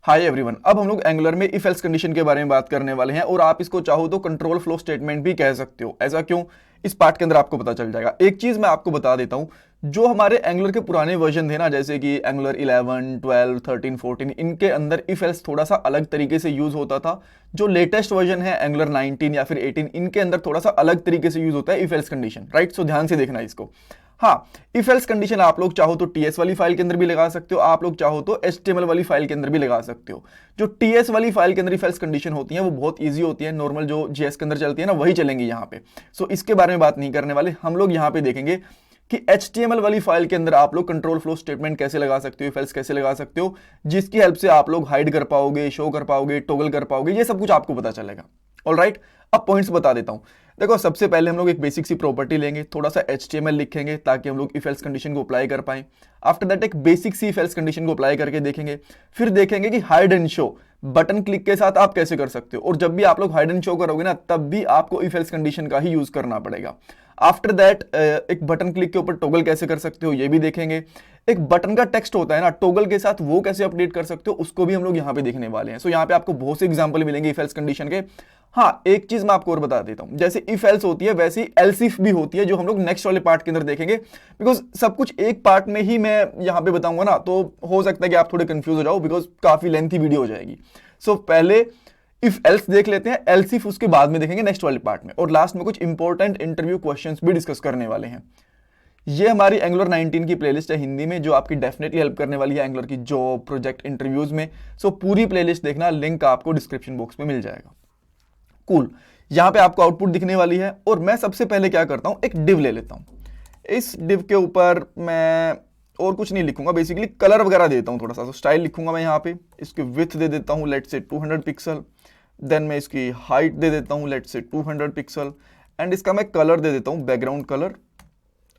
Hi everyone, अब हम लोग एंगुलर में इफ एल्स कंडीशन के बारे में बात करने वाले हैं और आप इसको चाहो तो कंट्रोल फ्लो स्टेटमेंट भी कह सकते हो। ऐसा क्यों, इस पार्ट के अंदर आपको पता चल जाएगा। एक चीज मैं आपको बता देता हूं, जो हमारे एंगुलर के पुराने वर्जन थे ना, जैसे कि एंगुलर 11, 12, 13, 14, इनके अंदर इफ एल्स थोड़ा सा अलग तरीके से यूज होता था। जो लेटेस्ट वर्जन है एंगुलर 19 या फिर 18, इनके अंदर थोड़ा सा अलग तरीके से यूज होता है इफ एल्स कंडीशन, राइट। सो ध्यान से देखना इसको। हाँ, इफ एल्स कंडीशन आप लोग चाहो तो टीएस वाली फाइल के अंदर भी लगा सकते हो, आप लोग चाहो तो एचटीएमएल वाली फाइल के अंदर भी लगा सकते हो। जो टीएस वाली फाइल के अंदर इफ एल्स कंडीशन होती है वो बहुत इजी होती है, नॉर्मल जो जीएस के अंदर चलती है ना वही चलेंगी यहाँ पे। सो इसके बारे में बात नहीं करने वाले, हम लोग यहाँ पे देखेंगे कि एचटीएमएल वाली फाइल के अंदर आप लोग कंट्रोल फ्लो स्टेटमेंट कैसे लगा सकते हो, इफ एल्स कैसे लगा सकते हो, जिसकी हेल्प से आप लोग हाइड कर पाओगे, शो कर पाओगे, टॉगल कर पाओगे, ये सब कुछ आपको पता चलेगा। ऑलराइट, अब पॉइंट्स बता देता हूं। देखो, सबसे पहले हम लोग एक बेसिक सी प्रॉपर्टी लेंगे, थोड़ा सा HTML लिखेंगे ताकि हम लोग इफ एल्स कंडीशन को अप्लाई कर पाएं। आफ्टर दैट एक basic see if else condition को अप्लाई करके देखेंगे, फिर देखेंगे कि hide and show button click के साथ आप कैसे कर सकते हो। और जब भी आप लोग हाइड एंड शो करोगे ना, तब भी आपको इफ एल्स कंडीशन का ही यूज करना पड़ेगा। आफ्टर दैट एक बटन क्लिक के ऊपर टॉगल कैसे कर सकते हो ये भी देखेंगे। एक बटन का टेक्स्ट होता है ना, टॉगल के साथ वो कैसे अपडेट कर सकते हो उसको भी हम लोग यहाँ पे देखने वाले हैं। सो यहाँ पे आपको बहुत से एग्जांपल मिलेंगे इफ एल्स कंडीशन के। हाँ, एक चीज मैं आपको और बता देता हूं, जैसे इफ एल्स होती है वैसे ही एल्स इफ भी होती है, जो हम लोग नेक्स्ट वाले पार्ट के अंदर देखेंगे। बिकॉज सब कुछ एक पार्ट में ही मैं यहाँ पे बताऊंगा ना, तो हो सकता है कि आप थोड़े कंफ्यूज हो जाओ, बिकॉज काफी लेंथी वीडियो हो जाएगी। सो पहले इफ एल्स देख लेते हैं, एल्स इफ उसके बाद में देखेंगे नेक्स्ट वाले पार्ट में, और लास्ट में कुछ इंपॉर्टेंट इंटरव्यू क्वेश्चंस भी डिस्कस करने वाले हैं। ये हमारी एंगुलर 19 की प्लेलिस्ट है हिंदी में, जो आपकी डेफिनेटली हेल्प करने वाली है एंगुलर की जॉब, प्रोजेक्ट, इंटरव्यूज में। सो पूरी प्लेलिस्ट देखना, लिंक आपको डिस्क्रिप्शन बॉक्स में मिल जाएगा। कूल, यहां पे आपको आउटपुट दिखने वाली है, और मैं सबसे पहले क्या करता हूं, एक डिव ले लेता हूं। इस डिव के ऊपर मैं और कुछ नहीं लिखूंगा, बेसिकली कलर वगैरह देता हूं, थोड़ा सा स्टाइल लिखूंगा मैं यहाँ पे। इसकी विड्थ दे देता हूं लेट से 200 पिक्सल, देन मैं इसकी हाइट दे देता हूं लेट से 200 पिक्सल, एंड इसका मैं कलर दे देता हूं बैकग्राउंड कलर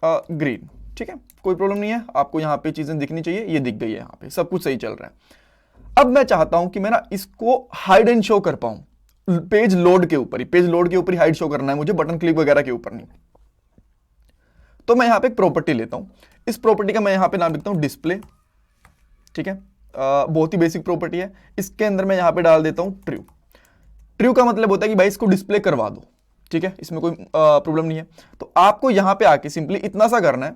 ग्रीन। ठीक है, कोई प्रॉब्लम नहीं है, आपको यहाँ पे चीजें दिखनी चाहिए, ये दिख गई है, यहाँ पे सब कुछ सही चल रहा है। अब मैं चाहता हूं कि मैं ना इसको हाइड एंड शो कर पाऊं, पेज लोड के ऊपर ही, पेज लोड के ऊपर ही हाइड शो करना है मुझे, बटन क्लिक वगैरह के ऊपर नहीं। तो मैं यहां पे एक प्रॉपर्टी लेता हूं, इस प्रॉपर्टी का मैं यहां पे नाम लिखता हूं डिस्प्ले। ठीक है, बहुत ही बेसिक प्रॉपर्टी है। इसके अंदर मैं यहां पे डाल देता हूं ट्रू। ट्रू का मतलब होता है कि भाई इसको डिस्प्ले करवा दो। ठीक है, इसमें कोई प्रॉब्लम नहीं है। तो आपको यहां पे आके सिंपली इतना सा करना है,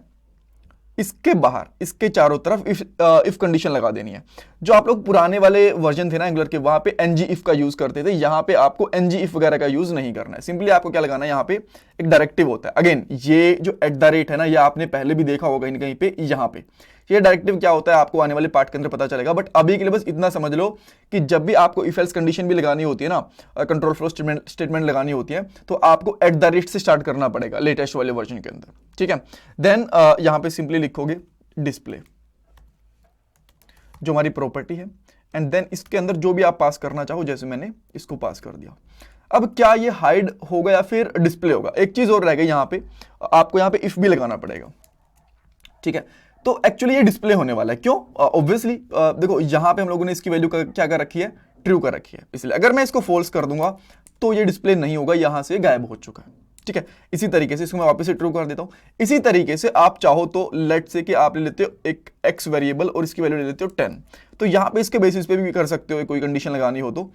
इसके बाहर, इसके चारों तरफ इफ कंडीशन लगा देनी है। जो आप लोग पुराने वाले वर्जन थे ना एंगुलर के, वहां पे एनजी इफ का यूज करते थे, यहां पे आपको एनजी इफ वगैरह का यूज नहीं करना है। सिंपली आपको क्या लगाना है, यहां पे एक डायरेक्टिव होता है। अगेन, ये जो @ है ना, ये आपने पहले भी देखा होगा कहीं कहीं पे। यहां पे ये डायरेक्टिव क्या होता है आपको आने वाले पार्ट के अंदर पता चलेगा, बट अभी के लिए बस इतना समझ लो कि जब भी आपको इफ एल्स कंडीशन भी लगानी होती है ना, कंट्रोल फ्लो स्टेटमेंट लगानी होती है, तो आपको @ से स्टार्ट करना पड़ेगा लेटेस्ट वाले वर्जन के अंदर। ठीक है, देन यहां पे सिंपली लिखोगे डिस्प्ले, जो हमारी प्रॉपर्टी है, एंड देन इसके अंदर जो भी आप पास करना चाहो, जैसे मैंने इसको पास कर दिया। अब क्या ये हाइड होगा या फिर डिस्प्ले होगा? एक चीज और रह गई, यहां पे आपको यहां पे इफ भी लगाना पड़ेगा। ठीक है, तो एक्चुअली ये डिस्प्ले होने वाला है। क्यों? ऑब्वियसली देखो, यहां पे हम लोगों ने इसकी वैल्यू क्या कर रखी है, ट्रू कर रखी है, इसलिए अगर मैं इसको फॉल्स कर दूंगा तो ये डिस्प्ले नहीं होगा, यहां से गायब हो चुका है। ठीक है, इसी तरीके से इसको मैं वापस से ट्रू कर देता हूं। इसी तरीके से आप चाहो तो लेट से कि आप ले लेते हो एक x वेरिएबल और इसकी वैल्यू ले लेते हो 10, तो यहां पे इसके बेसिस पे भी कर सकते हो, कोई कंडीशन लगानी हो तो।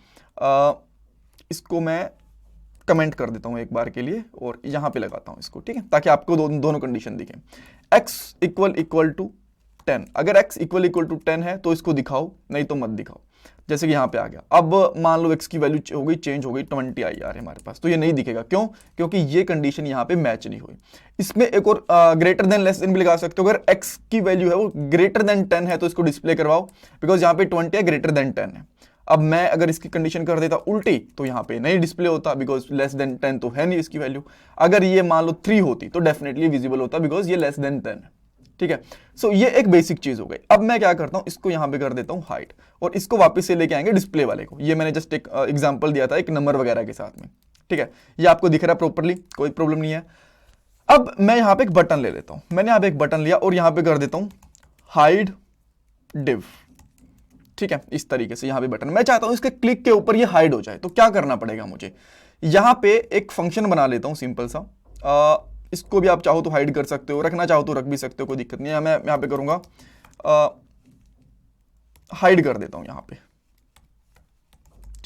इसको मैं कमेंट कर देता हूं एक बार के लिए, और यहां पे लगाता हूं इसको। ठीक है, ताकि आपको दोनों कंडीशन दिखें। x इक्वल टू 10, अगर x इक्वल टू 10 है तो इसको दिखाओ, नहीं तो मत दिखाओ। जैसे कि यहां पे आ गया। अब मान लो x की वैल्यू हो गई, चेंज हो गई, 20 आई आ रही है हमारे पास, तो ये नहीं दिखेगा। क्यों? क्योंकि ये कंडीशन यहां पे मैच नहीं हुई। इसमें एक और ग्रेटर देन लेस देन भी लगा सकते हो। अगर x की वैल्यू है वो ग्रेटर देन 10 है तो इसको डिस्प्ले करवाओ, बिकॉज यहां पे 20 है, ग्रेटर देन 10 है। अब मैं अगर इसकी कंडीशन कर देता उल्टी, तो यहां पे नहीं डिस्प्ले होता, बिकॉज लेस देन 10 तो है नहीं इसकी वैल्यू। अगर ये मान लो 3 होती तो डेफिनेटली विजिबल होता, बिकॉज ये लेस देन 10 है। ठीक है, सो ये एक बेसिक चीज हो गई। अब मैं क्या करता हूं, इसको यहां पे कर देता हूं हाइड, और इसको वापस से लेके आएंगे डिस्प्ले वाले को। ये मैंने जस्ट एक एग्जांपल दिया था एक नंबर वगैरह के साथ में। ठीक है, ये आपको दिख रहा है प्रॉपर्ली, कोई प्रॉब्लम नहीं है। अब मैं यहां पे एक बटन ले लेता हूं, मैंने यहां पे एक बटन लिया और यहां पे कर देता हूं हाइड डिव। ठीक है, इस तरीके से यहां पे बटन, मैं चाहता हूं इसके क्लिक के ऊपर ये हाइड हो जाए, तो क्या करना पड़ेगा मुझे, यहां पे एक फंक्शन बना लेता हूं सिंपल सा। इसको भी आप चाहो तो हाइड कर सकते हो, रखना चाहो तो रख भी सकते हो, कोई दिक्कत नहीं है। मैं यहां पे करूंगा हाइड कर देता हूं यहां पे।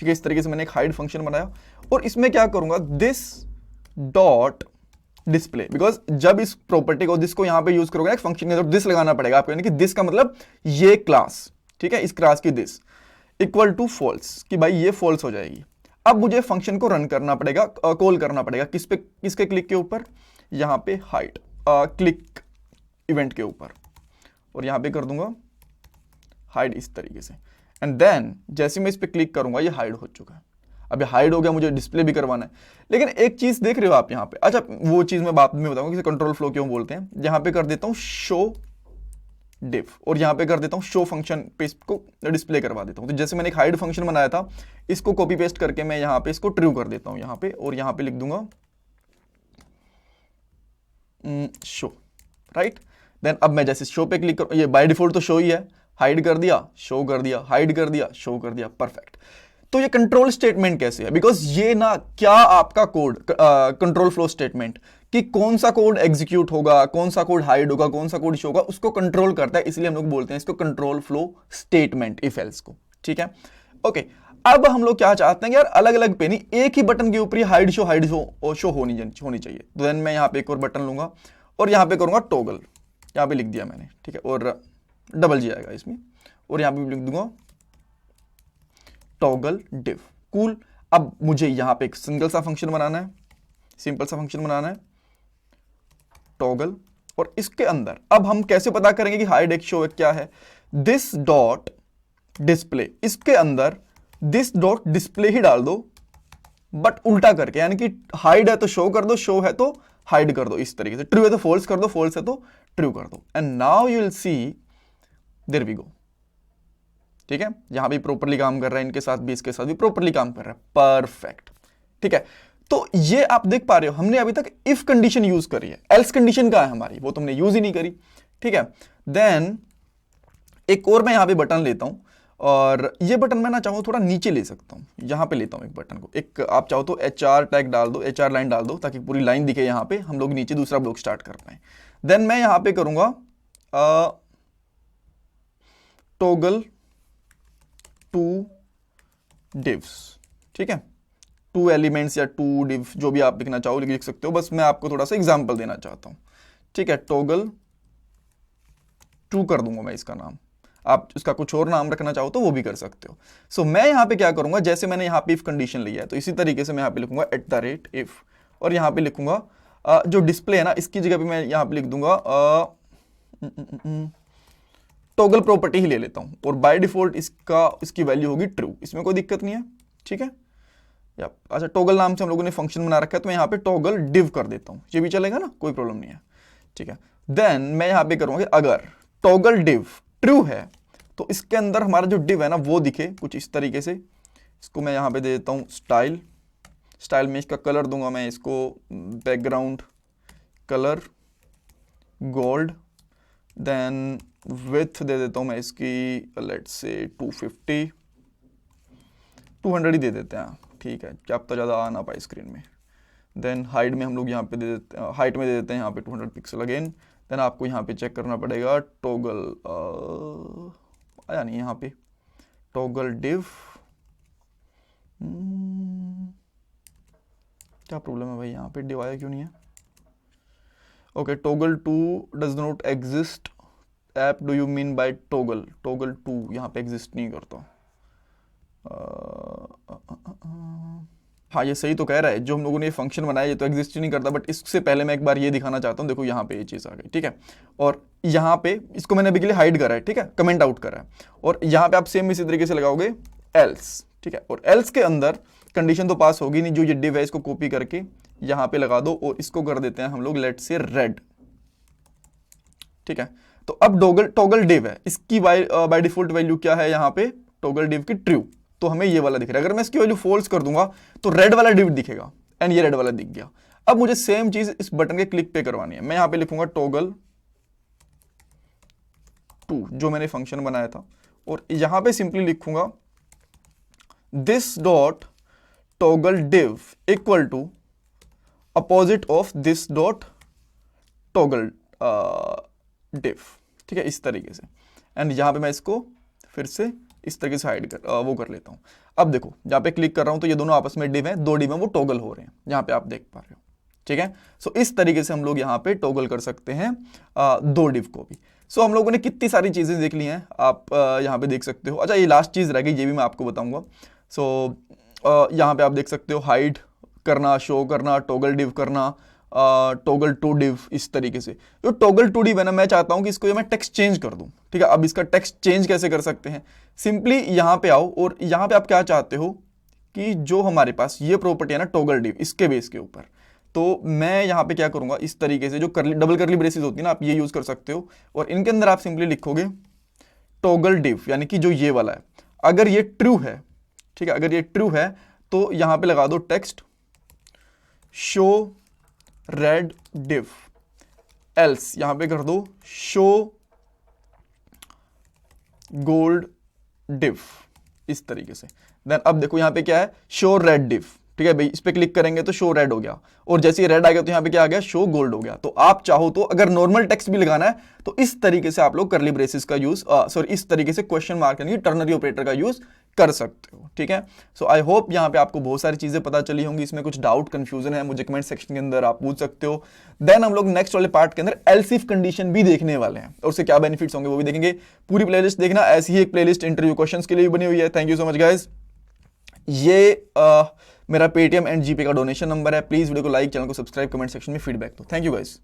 ठीक है, इस तरीके से मैंने एक हाइड फंक्शन बनाया और इसमें क्या करूंगा, दिस डॉट डिस्प्ले, बिकॉज जब इस प्रॉपर्टी को दिस को यहां पे यूज करोगे एक फंक्शन के अंदर दिस लगाना पड़ेगा आपको, यानी कि दिस का मतलब ये क्लास, ठीक है, इस क्लास की दिस इक्वल टू फॉल्स, कि भाई ये फॉल्स हो जाएगी। अब मुझे फंक्शन को रन करना पड़ेगा, कॉल करना पड़ेगा किस पे, किसके क्लिक के ऊपर, यहां पे हाइड क्लिक इवेंट के ऊपर, और यहां पे कर दूंगा हाइड इस तरीके से। एंड देन जैसे मैं इस पे क्लिक करूंगा ये हाइड हो चुका है। अब ये हाइड हो गया, मुझे डिस्प्ले भी करवाना है, लेकिन एक चीज देख रहे हो आप यहाँ पे, अच्छा वो चीज मैं बाद में बताऊंगा कि कंट्रोल फ्लो क्यों बोलते हैं। यहां पे कर देता हूं शो डिव और यहां पे कर देता हूं शो फंक्शन पे इसको डिस्प्ले करवा देता हूं। तो जैसे मैंने एक हाइड फंक्शन बनाया था, इसको कॉपी पेस्ट करके मैं यहां पे इसको ट्रू कर देता हूं यहां पे, और यहां पे लिख दूंगा शो, राइट। देन अब मैं जैसे शो पे क्लिक करूं, ये बाय डिफॉल्ट तो शो ही है, हाइड कर दिया, शो कर दिया, हाइड कर दिया, शो कर दिया, परफेक्ट। तो ये कंट्रोल स्टेटमेंट कैसे है, बिकॉज ये ना क्या आपका कोड कंट्रोल फ्लो स्टेटमेंट कि कौन सा कोड एग्जीक्यूट होगा, कौन सा कोड हाइड होगा, कौन सा कोड शो होगा, उसको कंट्रोल करता है, इसलिए हम लोग बोलते हैं इसको control flow statement, if else को, ठीक है। ओके, अब हम लोग क्या चाहते हैं कि यार अलग अलग पे नहीं, एक ही बटन के ऊपर ही हाइड शो होनी चाहिए। तो देन मैं यहां पे एक और बटन लूंगा और यहां पे करूंगा टॉगल, यहां पे लिख दिया मैंने, ठीक है, और डबल जी आएगा इसमें, और यहां पे लिख दूंगा टॉगल डिव, कूल। अब मुझे यहां पे एक सिंगल सा फंक्शन बनाना है, सिंपल सा फंक्शन बनाना है टॉगल, और इसके अंदर अब हम कैसे पता करेंगे कि हाइड एक शो क्या है, दिस डॉट डिस्प्ले, इसके अंदर दिस डॉट डिस्प्ले ही डाल दो, बट उल्टा करके, यानी कि हाइड है तो शो कर दो, शो है तो हाइड कर दो, इस तरीके से, ट्रू है तो फॉल्स कर दो, फॉल्स है तो ट्रू कर दो, and now you will see there we go, ठीक है। यहां भी प्रॉपर्ली काम कर रहा है, इनके साथ भी, इसके साथ भी प्रॉपर्ली काम कर रहा है, परफेक्ट, ठीक है। तो ये आप देख पा रहे हो, हमने अभी तक इफ कंडीशन यूज करी है, एल्स कंडीशन क्या है हमारी, वो तुमने यूज ही नहीं करी, ठीक है। देन एक और मैं यहां पे बटन लेता हूं, और ये बटन मैं ना चाहूँ थोड़ा नीचे ले सकता हूं, यहां पे लेता हूं एक बटन को, एक आप चाहो तो HR टैग डाल दो, HR लाइन डाल दो, ताकि पूरी लाइन दिखे, यहां पे हम लोग नीचे दूसरा ब्लॉक स्टार्ट कर पाए। देन मैं यहां पे करूंगा टॉगल टू डिव्स, ठीक है, 2 एलिमेंट्स या 2 डिव, जो भी आप लिखना चाहो लिख सकते हो, बस मैं आपको थोड़ा सा एग्जांपल देना चाहता हूं, ठीक है। टॉगल 2 कर दूंगा मैं इसका नाम, आप इसका कुछ और नाम रखना चाहो तो वो भी कर सकते हो। सो मैं यहां पे क्या करूंगा, जैसे मैंने यहां पे इफ कंडीशन लिया है, तो इसी तरीके से मैं यहां पे लिखूंगा @if, और यहां पे लिखूंगा जो डिस्प्ले है ना, इसकी जगह पे मैं यहां पे लिख दूंगा टॉगल प्रॉपर्टी ही ले लेता हूं, और बाय डिफॉल्ट इसकी वैल्यू होगी ट्रू, इसमें कोई दिक्कत नहीं है, ठीक है। अच्छा, टॉगल नाम से हम लोगों ने फंक्शन बना रखा है, तो मैं यहां पे टॉगल डिव कर देता हूं, ये भी चलेगा ना, कोई प्रॉब्लम नहीं है, ठीक है। देन मैं यहां पे करूंगा अगर टॉगल डिव ट्रू है तो इसके अंदर हमारा जो डिव है ना वो दिखे कुछ इस तरीके से, इसको मैं यहां पे दे देता हूं स्टाइल में इसका कलर दूंगा मैं इसको background colour gold, then width दे देता हूं मैं इसकी लेट्स से 250 200 ही दे देते हैं, ठीक है, क्या पता ज़्यादा आ ना पाए स्क्रीन में। देन हाइट में हम लोग यहाँ पे दे देते हैं, हाइट में दे देते हैं यहाँ पे 200 पिक्सल अगेन। देन आपको यहाँ पे चेक करना पड़ेगा टॉगल आया नहीं यहाँ पे, टॉगल डिव क्या प्रॉब्लम है भाई, यहाँ पे डिव आया क्यों नहीं है। Okay, toggle 2 does not exist app, do you mean by toggle 2 यहाँ पे एग्जिस्ट नहीं करता। हाँ, ये सही तो कह रहा है, जो हम लोगों ने ये फंक्शन बनाया ये तो एग्जिस्ट ही नहीं करता, बट इससे पहले मैं एक बार ये दिखाना चाहता हूँ, देखो यहाँ पे ये चीज़ आ गई, ठीक है, और यहाँ पे इसको मैंने अभी के लिए हाइड करा है, ठीक है, कमेंट आउट करा है, और यहाँ पे आप सेम इसी तरीके से लगाओगे एल्स, ठीक है, और एल्स के अंदर कंडीशन तो पास होगी नहीं, जो ये डिव है इसको कॉपी करके यहाँ पे लगा दो, और इसको कर देते हैं हम लोग लेट से रेड, ठीक है। तो अब टॉगल डिव है, इसकी बाय डिफॉल्ट वैल्यू क्या है यहाँ पे, टॉगल डिव की ट्रू, तो हमें ये वाला दिख रहा है। अगर मैं इसकी वैल्यू फॉल्स कर दूंगा तो रेड वाला डिव दिखेगा, एंड ये रेड वाला दिख गया। अब मुझे सेम चीज इस बटन के क्लिक पे करवानी है, मैं यहां पे लिखूंगा टॉगल 2 जो मैंने फंक्शन बनाया था, और यहां पे सिंपली लिखूंगा this dot toggle div equal to opposite of this dot toggle div, ठीक है, इस तरीके से, एंड यहां पे मैं इसको फिर से इस तरीके से हाइड कर वो कर लेता हूँ। अब देखो जहाँ पे क्लिक कर रहा हूँ तो ये दोनों आपस में डिव हैं, 2 डिव हैं, वो टॉगल हो रहे हैं, यहाँ पे आप देख पा रहे हो। ठीक है, सो इस तरीके से हम लोग यहाँ पे टॉगल कर सकते हैं 2 डिव को भी। सो हम लोगों ने कितनी सारी चीज़ें देख ली हैं, आप यहाँ पे देख सकते हो। अच्छा, ये लास्ट चीज़ रह गई, ये भी मैं आपको बताऊंगा। सो यहाँ पे आप देख सकते हो हाइड करना, शो करना, टॉगल डिव करना, टॉगल टू डिव, इस तरीके से। जो टॉगल टू डिव है ना, मैं चाहता हूँ कि इसको मैं टेक्स्ट चेंज कर दूँ। ठीक है, अब इसका टेक्स्ट चेंज कैसे कर सकते हैं, सिंपली यहाँ पे आओ और यहाँ पे आप क्या चाहते हो कि जो हमारे पास ये प्रॉपर्टी है ना टॉगल डिव, इसके बेस के ऊपर, तो मैं यहाँ पे क्या करूँगा, इस तरीके से जो करली डबल करली ब्रेसेस होती है ना, आप ये यूज़ कर सकते हो और इनके अंदर आप सिंपली लिखोगे टॉगल डिव, यानी कि जो ये वाला है, अगर ये ट्रू है, ठीक है, अगर ये ट्रू है तो यहाँ पे लगा दो text show red div, else यहाँ पे कर दो शो गोल्ड डिव, इस तरीके से। देन अब देखो यहाँ पे क्या है, शो रेड डिव। ठीक है भाई, इस पे क्लिक करेंगे तो शो रेड हो गया, और जैसे ही रेड आ गया तो यहाँ पे क्या आ गया, शो गोल्ड हो गया। तो आप चाहो तो अगर नॉर्मल टेक्स्ट भी लगाना है तो इस तरीके से आप लोग करली ब्रेसेस का यूज, सॉरी इस तरीके से क्वेश्चन मार्क यानी टर्नरी ऑपरेटर का यूज कर सकते हो। ठीक है, सो आई होप यहाँ पे आपको बहुत सारी चीजें पता चली होंगी। इसमें कुछ डाउट कंफ्यूजन है, मुझे कमेंट सेक्शन के अंदर आप पूछ सकते हो। देन हम लोग नेक्स्ट वाले पार्ट के अंदर एल्स इफ कंडीशन भी देखने वाले हैं और उससे क्या बेनिफिट्स होंगे वो भी देखेंगे। पूरी प्लेलिस्ट देखना, ऐसी ही एक प्लेलिस्ट इंटरव्यू क्वेश्चंस के लिए भी बनी हुई है। Thank you so much guys. ये मेरा पेटीएम एंड जीपे का डोनेशन नंबर है। प्लीज वीडियो को लाइक, चैनल को सब्सक्राइब, कमेंट सेक्शन में फीडबैक दो। Thank you guys.